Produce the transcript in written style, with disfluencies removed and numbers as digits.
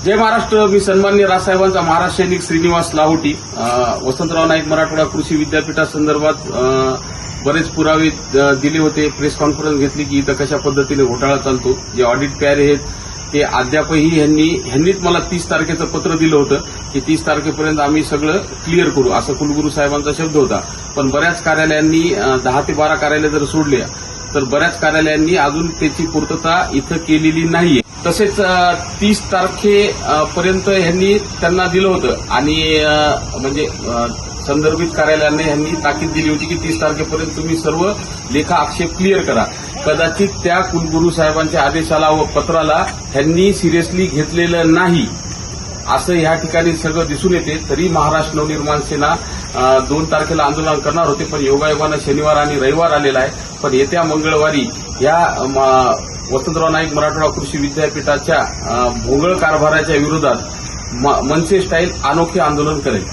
जय महाराष्ट्र. मी सन्माननीय राजसाहेबांचा महाराष्ट्र सैनिक श्रीनिवास लाहोटी. वसंतराव नाईक मराठवाडा कृषी विद्यापीठासंदर्भात बरेच पुरावे दिले होते. प्रेस कॉन्फरन्स घेतली की इथं कशा पद्धतीने घोटाळा चालतो. जे ऑडिट प्यारे आहेत ते अद्यापही ह्यांनीच मला 30 तारखेचं पत्र दिलं होतं की 30 तारखेपर्यंत आम्ही सगळं क्लिअर करू, असं कुलगुरू साहेबांचा शब्द होता. पण बऱ्याच कार्यालयांनी 10 ते 12 कार्यालय जर सोडले तर बऱ्याच कार्यालयांनी अजून त्याची पूर्तता इथं केलेली नाहीये. तसेच 30 तारखेपर्यंत ह्यांनी त्यांना दिलं होतं आणि म्हणजे संदर्भित कार्यालयाने ह्यांनी ताकीद दिली होती की 30 तारखेपर्यंत तुम्ही सर्व लेखा आक्षेप क्लिअर करा. कदाचित त्या कुलगुरू साहेबांच्या आदेशाला व पत्राला ह्यांनी सिरियसली घेतलेलं नाही असं ह्या ठिकाणी सगळं दिसून येते. तरी महाराष्ट्र नवनिर्माण सेना 2 तारखेला आंदोलन करणार होते, पण योगायोगानं शनिवार आणि रविवार आलेला आहे. पण येत्या मंगळवारी या वसंतराव नाईक मराठवाडा कृषी विद्यापीठाच्या भोंगळ कारभाराच्या विरोधात मनसे स्टाईल अनोखे आंदोलन करेल.